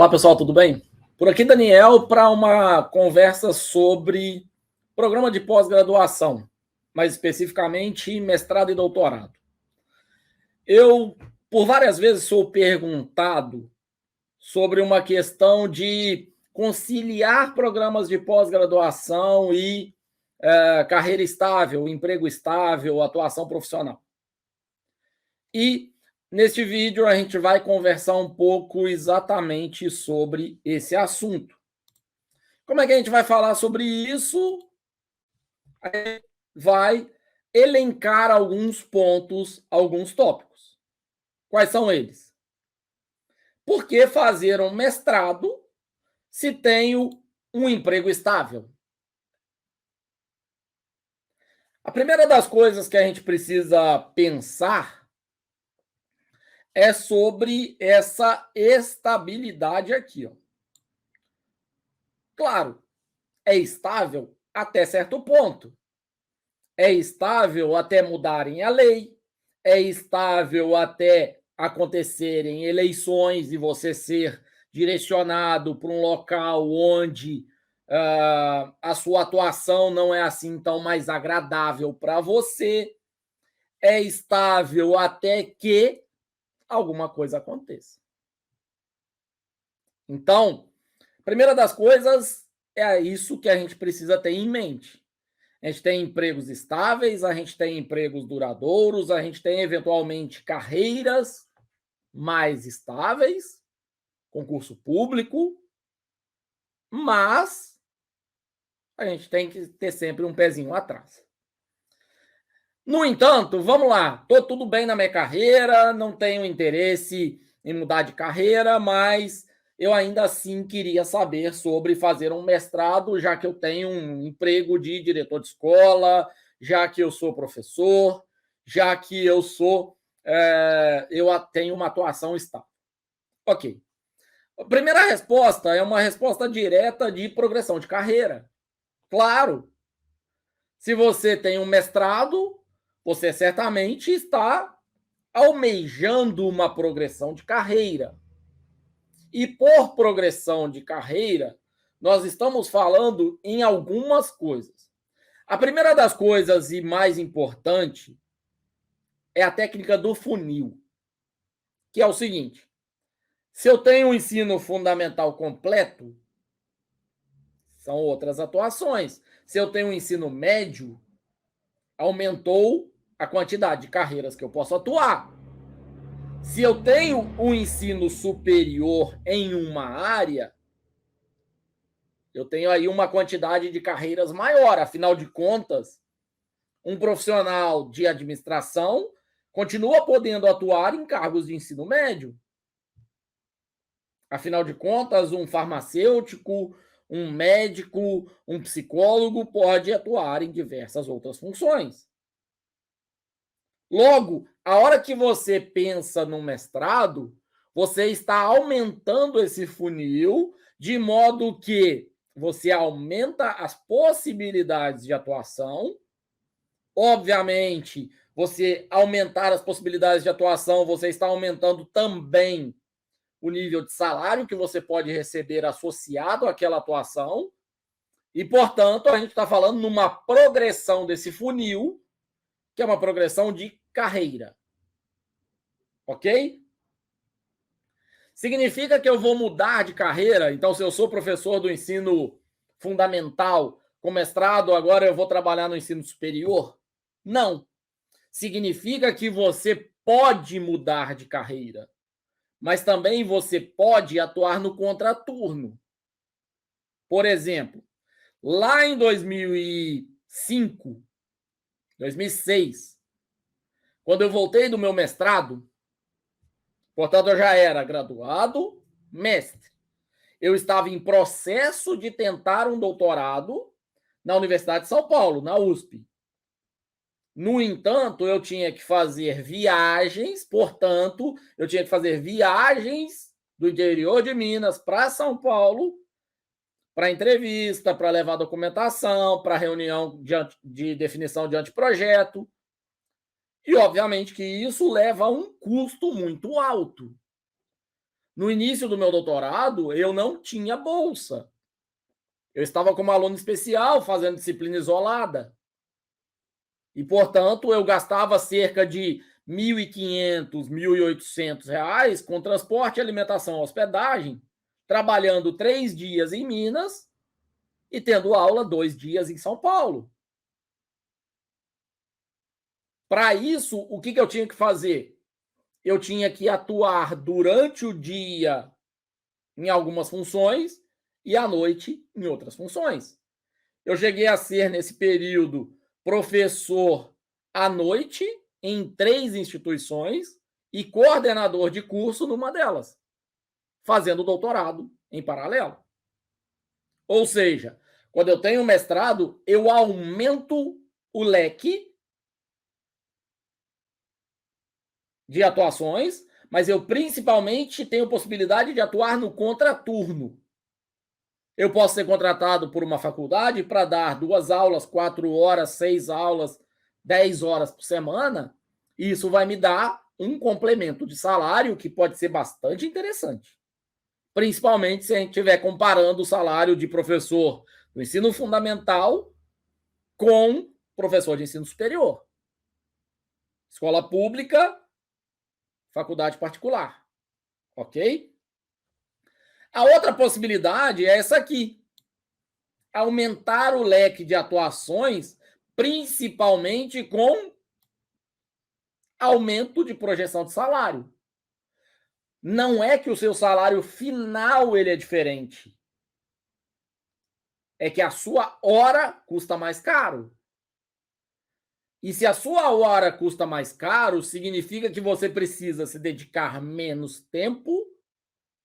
Olá, pessoal, tudo bem? Por aqui, Daniel, para uma conversa sobre programa de pós-graduação, mais especificamente mestrado e doutorado. Eu, por várias vezes, sou perguntado sobre uma questão de conciliar programas de pós-graduação e carreira estável, emprego estável, atuação profissional. E neste vídeo a gente vai conversar um pouco exatamente sobre esse assunto. Como é que a gente vai falar sobre isso? A gente vai elencar alguns pontos, alguns tópicos. Quais são eles? Por que fazer um mestrado se tenho um emprego estável? A primeira das coisas que a gente precisa pensar é sobre essa estabilidade aqui, ó. Claro, é estável até certo ponto. É estável até mudarem a lei, é estável até acontecerem eleições e você ser direcionado para um local onde a sua atuação não é assim tão mais agradável para você. É estável até que alguma coisa aconteça. Então, a primeira das coisas é isso que a gente precisa ter em mente. A gente tem empregos estáveis, a gente tem empregos duradouros, a gente tem, eventualmente, carreiras mais estáveis, concurso público, mas a gente tem que ter sempre um pezinho atrás. No entanto, vamos lá, estou tudo bem na minha carreira, não tenho interesse em mudar de carreira, mas eu ainda assim queria saber sobre fazer um mestrado, já que eu tenho um emprego de diretor de escola, já que eu sou professor, já que eu tenho uma atuação estável. Ok. A primeira resposta é uma resposta direta de progressão de carreira. Claro, se você tem um mestrado, você certamente está almejando uma progressão de carreira. E por progressão de carreira, nós estamos falando em algumas coisas. A primeira das coisas e mais importante é a técnica do funil, que é o seguinte: se eu tenho um ensino fundamental completo, são outras atuações. Se eu tenho um ensino médio, aumentou a quantidade de carreiras que eu posso atuar. Se eu tenho um ensino superior em uma área, eu tenho aí uma quantidade de carreiras maior. Afinal de contas, um profissional de administração continua podendo atuar em cargos de ensino médio. Afinal de contas, um farmacêutico, um médico, um psicólogo pode atuar em diversas outras funções. Logo, a hora que você pensa no mestrado, você está aumentando esse funil de modo que você aumenta as possibilidades de atuação. Obviamente, você aumentar as possibilidades de atuação, você está aumentando também o nível de salário que você pode receber associado àquela atuação. E, portanto, a gente está falando numa progressão desse funil, que é uma progressão de carreira. Ok? Significa que eu vou mudar de carreira? Então, se eu sou professor do ensino fundamental, com mestrado, agora eu vou trabalhar no ensino superior? Não. Significa que você pode mudar de carreira, mas também você pode atuar no contraturno. Por exemplo, lá em 2005, 2006, quando eu voltei do meu mestrado, portanto, eu já era graduado, mestre. Eu estava em processo de tentar um doutorado na Universidade de São Paulo, na USP. No entanto, eu tinha que fazer viagens, portanto, eu tinha que fazer viagens do interior de Minas para São Paulo, para entrevista, para levar documentação, para reunião de definição de anteprojeto. E, obviamente, que isso leva a um custo muito alto. No início do meu doutorado, eu não tinha bolsa. Eu estava como aluno especial, fazendo disciplina isolada. E, portanto, eu gastava cerca de R$ 1.500, R$ 1.800 com transporte, alimentação, hospedagem, trabalhando 3 dias em Minas e tendo aula 2 dias em São Paulo. Para isso, o que eu tinha que fazer? Eu tinha que atuar durante o dia em algumas funções e à noite em outras funções. Eu cheguei a ser, nesse período, professor à noite em 3 instituições e coordenador de curso numa delas, fazendo doutorado em paralelo. Ou seja, quando eu tenho mestrado, eu aumento o leque de atuações, mas eu principalmente tenho possibilidade de atuar no contraturno. Eu posso ser contratado por uma faculdade para dar 2 aulas, 4 horas, 6 aulas, 10 horas por semana, e isso vai me dar um complemento de salário que pode ser bastante interessante. Principalmente se a gente estiver comparando o salário de professor do ensino fundamental com professor de ensino superior. Escola pública, faculdade particular. Ok? A outra possibilidade é essa aqui. Aumentar o leque de atuações, principalmente com aumento de projeção de salário. Não é que o seu salário final ele é diferente. É que a sua hora custa mais caro. E se a sua hora custa mais caro, significa que você precisa se dedicar menos tempo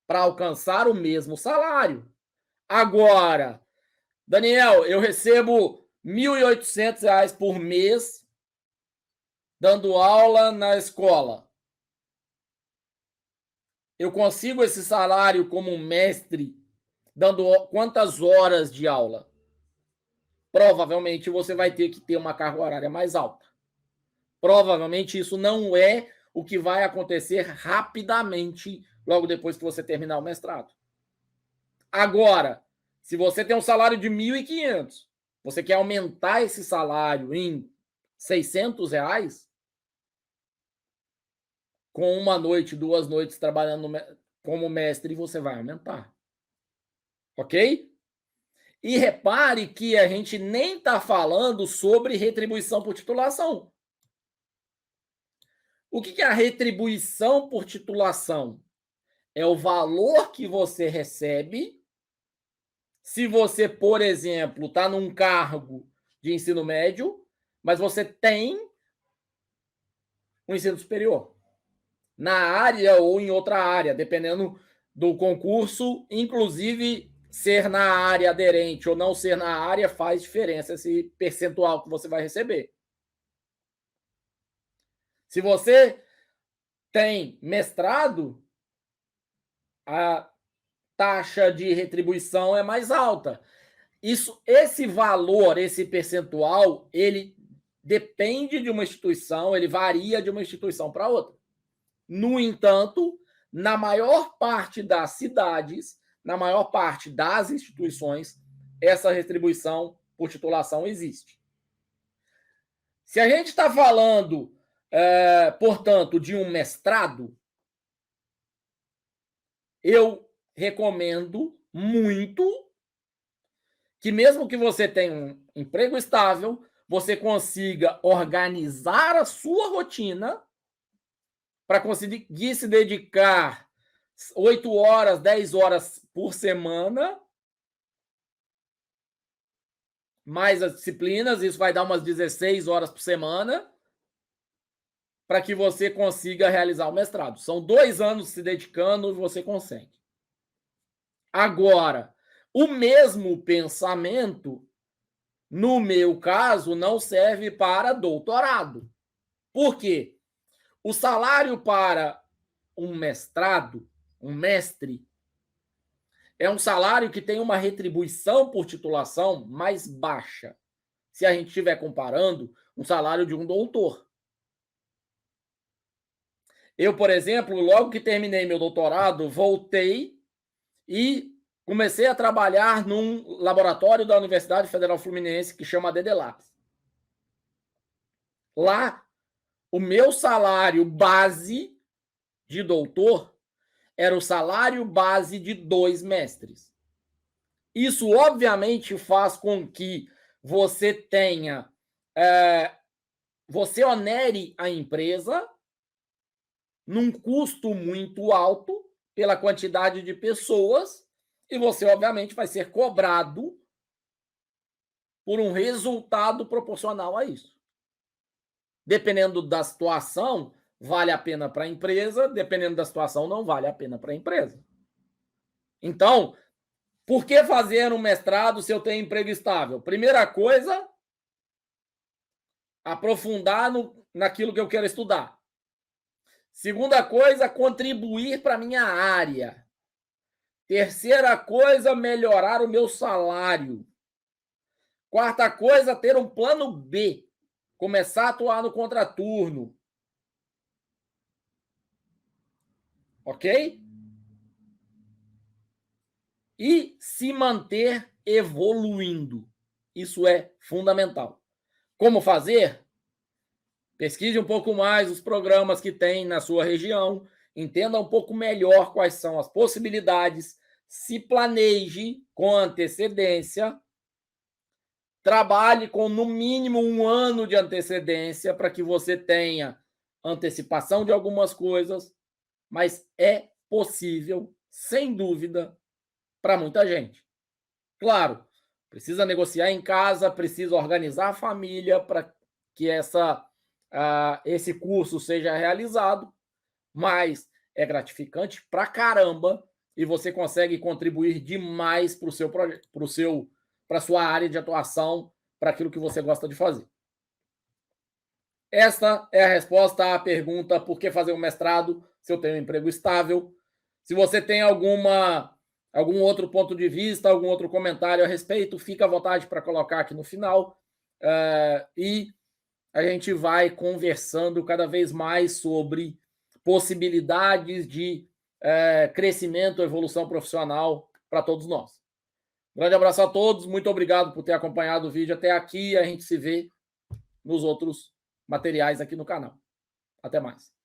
para alcançar o mesmo salário. Agora, Daniel, eu recebo R$ 1.800 por mês dando aula na escola. Eu consigo esse salário como um mestre dando quantas horas de aula? Provavelmente você vai ter que ter uma carga horária mais alta. Provavelmente isso não é o que vai acontecer rapidamente logo depois que você terminar o mestrado. Agora, se você tem um salário de R$ 1.500, você quer aumentar esse salário em R$ 600, com uma noite, 2 noites trabalhando como mestre, você vai aumentar. Ok? E repare que a gente nem está falando sobre retribuição por titulação. O que é a retribuição por titulação? É o valor que você recebe se você, por exemplo, está num cargo de ensino médio, mas você tem um ensino superior na área ou em outra área, dependendo do concurso, inclusive ser na área aderente ou não ser na área faz diferença esse percentual que você vai receber. Se você tem mestrado, a taxa de retribuição é mais alta. Esse valor, esse percentual, ele depende de uma instituição, ele varia de uma instituição para outra. No entanto, na maior parte das cidades, na maior parte das instituições, essa retribuição por titulação existe. Se a gente está falando, portanto, de um mestrado, eu recomendo muito que, mesmo que você tenha um emprego estável, você consiga organizar a sua rotina para conseguir se dedicar 8 horas, 10 horas por semana, mais as disciplinas, isso vai dar umas 16 horas por semana, para que você consiga realizar o mestrado. São 2 anos se dedicando e você consegue. Agora, o mesmo pensamento, no meu caso, não serve para doutorado. Por quê? O salário para um mestrado, um mestre, é um salário que tem uma retribuição por titulação mais baixa, se a gente estiver comparando um salário de um doutor. Eu, por exemplo, logo que terminei meu doutorado, voltei e comecei a trabalhar num laboratório da Universidade Federal Fluminense que chama DDLabs. Lá, o meu salário base de doutor era o salário base de 2 mestres. Isso, obviamente, faz com que você tenha... você onere a empresa num custo muito alto pela quantidade de pessoas e você, obviamente, vai ser cobrado por um resultado proporcional a isso. Dependendo da situação, vale a pena para a empresa, dependendo da situação, não vale a pena para a empresa. Então, por que fazer um mestrado se eu tenho emprego estável? Primeira coisa, aprofundar naquilo que eu quero estudar. Segunda coisa, contribuir para a minha área. Terceira coisa, melhorar o meu salário. Quarta coisa, ter um plano B. Começar a atuar no contraturno. Ok? E se manter evoluindo. Isso é fundamental. Como fazer? Pesquise um pouco mais os programas que tem na sua região, entenda um pouco melhor quais são as possibilidades, se planeje com antecedência, trabalhe com no mínimo 1 ano de antecedência para que você tenha antecipação de algumas coisas, mas é possível, sem dúvida, para muita gente. Claro, precisa negociar em casa, precisa organizar a família para que esse curso seja realizado, mas é gratificante pra caramba e você consegue contribuir demais para a sua área de atuação, para aquilo que você gosta de fazer. Esta é a resposta à pergunta: por que fazer um mestrado se eu tenho um emprego estável? Se você tem algum outro ponto de vista, algum outro comentário a respeito, fica à vontade para colocar aqui no final. E a gente vai conversando cada vez mais sobre possibilidades de crescimento, evolução profissional para todos nós. Grande abraço a todos, muito obrigado por ter acompanhado o vídeo até aqui. A gente se vê nos outros materiais aqui no canal. Até mais.